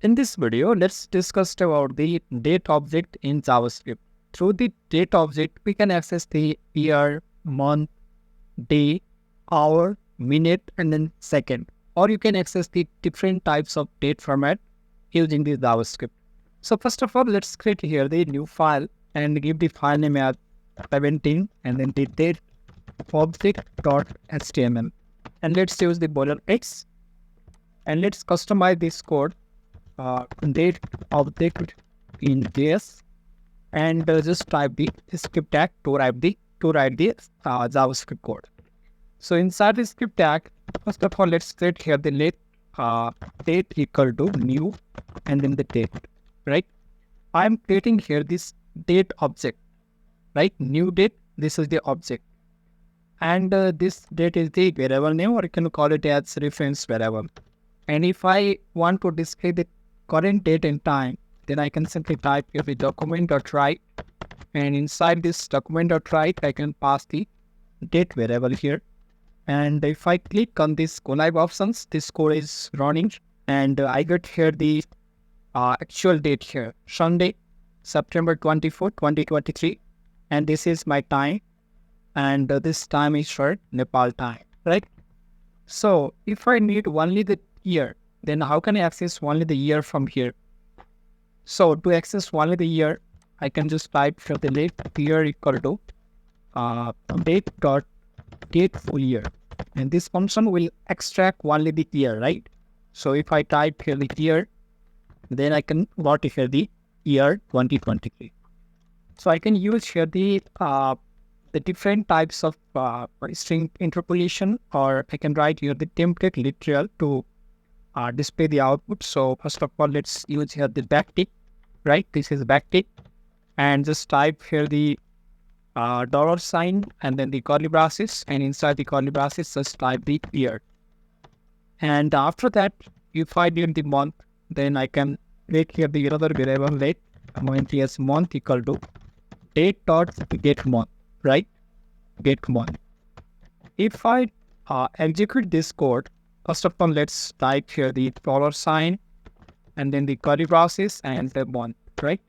In this video, let's discuss about the date object in JavaScript. Through the date object, we can access the year, month, day, hour, minute, and then second. Or you can access the different types of date format using the JavaScript. So first of all, let's create here the new file and give the file name as 17 and then the date object.html. And let's use the boilerplates and let's customize this code date object in JS and just type the script tag to write the JavaScript code. So inside the script tag, first of all, let's create here the date equal to new and then the date, right? I'm creating here this date object, right? New date, this is the object. And this date is the variable name, or you can call it as reference variable. And if I want to display the current date and time, then I can simply type here the document.write, and inside this document.write, I can pass the date variable here. And if I click on this go live options, this code is running, and I get here the actual date here, Sunday, September 24, 2023, and this is my time, and this time is for Nepal time, right? So if I need only the year, then how can I access only the year from here? So to access only the year, I can just type for the year equal to date full year, and this function will extract only the year, right? So if I type here the year, then I can got here the year 2023. So I can use here the different types of string interpolation, or I can write here the template literal to display the output. So first of all, let's use here the backtick, right? This is backtick, and just type here the $sign and then the curly braces, and inside the curly braces just type the year. And after that, if I need the month, then I can make here the another variable date, as month equal to date.get month, right? Get month. If I execute this code, first of all, let's type here the $sign and then the curly braces and the month, right?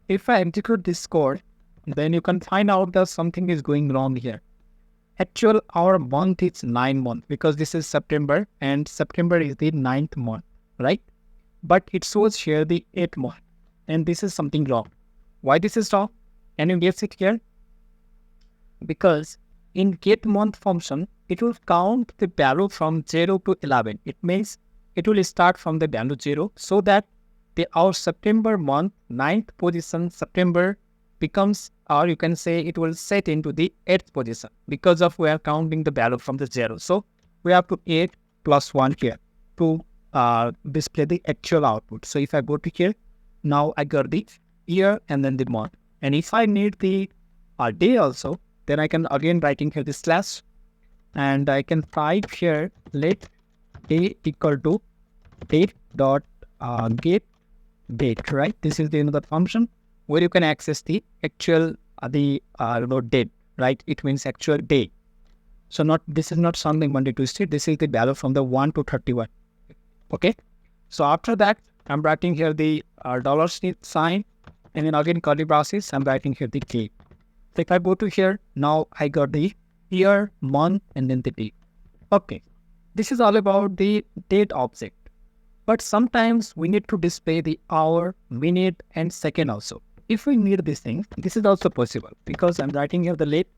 If I execute this code, then you can find out that something is going wrong here. Actual, our month is 9 month because this is September, and September is the 9th month, right? But it shows here the 8th month, and this is something wrong. Why this is wrong? Can you guess it here? Because in get month function, it will count the value from 0 to 11. It means it will start from the value 0, so that our September month, 9th position, September becomes, or you can say it will set into the 8th position because of we are counting the value from the 0. So we have to 8 plus 1 here to display the actual output. So if I go to here, now I got the year and then the month. And if I need the day also, then I can again writing here the slash, and I can type here let day equal to date dot get date, right? This is the another function where you can access the actual date, right? It means actual day. So this is not something Monday, Tuesday. This is the value from the 1 to 31. Okay. So after that, I'm writing here the $sign, and then again curly braces. I'm writing here the date. So if I go to here, now I got the year, month, and then the date. Okay. This is all about the date object. But sometimes we need to display the hour, minute, and second also. If we need these things, this is also possible because I'm writing here the late.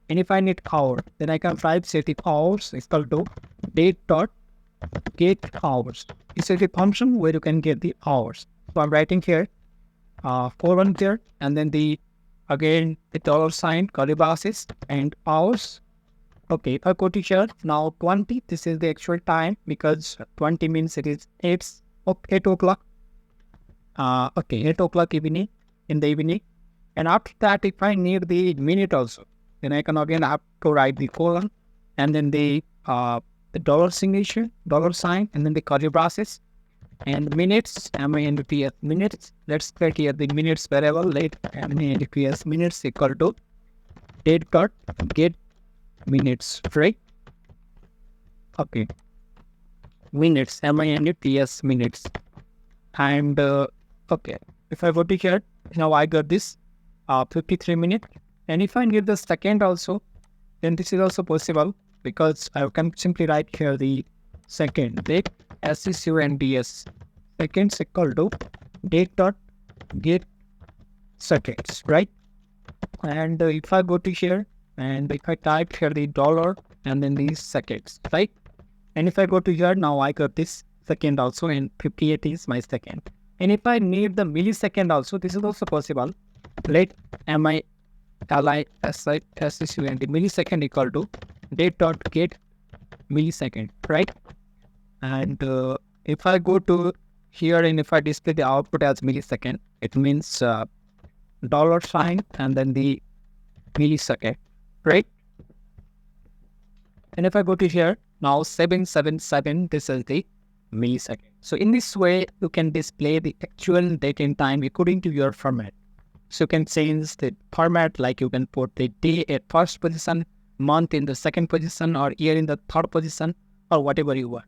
And if I need hour, then I can type say the hours equal to date.get hours. It's a function where you can get the hours. So I'm writing here 4 there, and then again the $sign, curly braces, and hours. Okay, if I go to here, now 20, this is the actual time because 20 means it is 8 o'clock. Okay, 8 o'clock evening, in the evening. And after that, if I need the minute also, then I can again have to write the colon and then the signature, $sign, and then the curly braces. And minutes, minutes, minutes. Let's create here the minutes variable, late minutes equal to date.get minutes, right? Okay. Minutes, minutes. And okay, if I go to here, now I got this 53 minutes. And if I need the second also, then this is also possible, because I can simply write here the second date SECUNDS seconds equal to date dot get seconds, right? And if I go to here and if I type here the dollar and then these seconds, right? And if I go to here, now I got this second also, and 58 is my second. And if I need the millisecond also, this is also possible. Let MILISECUND millisecond equal to date dot get millisecond, right? And if I go to here and if I display the output as millisecond, it means dollar sign and then the millisecond, right? And if I go to here, now 777, this is the millisecond. So in this way, you can display the actual date and time according to your format. So you can change the format, like you can put the day at first position, month in the second position, or year in the third position, or whatever you want.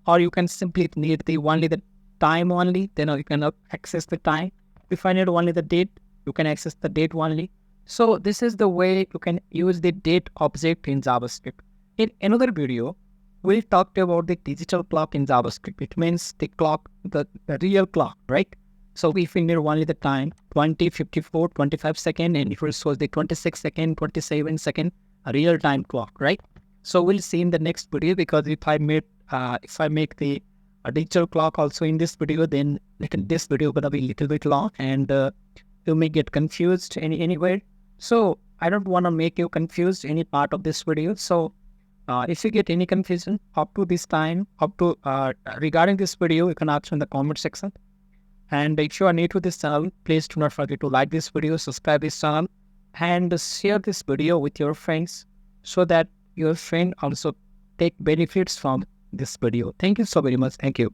Or you can simply need only the time only, then you can access the time. If I need only the date, you can access the date only. So this is the way you can use the date object in JavaScript. In another video, we talked about the digital clock in JavaScript. It means the clock, the real clock, right? So if we need only the time, 20, 54, 25 second, and it will show the 26 second, 27 second, a real time clock, right? So we'll see in the next video, because if I make the digital clock also in this video, then this video gonna be a little bit long, and you may get confused anywhere. So I don't want to make you confused any part of this video. So if you get any confusion up to this time, regarding this video, you can ask in the comment section. And if you are new to this channel, please do not forget to like this video, subscribe this channel, and share this video with your friends, so that your friend also take benefits from this video. Thank you so very much. Thank you.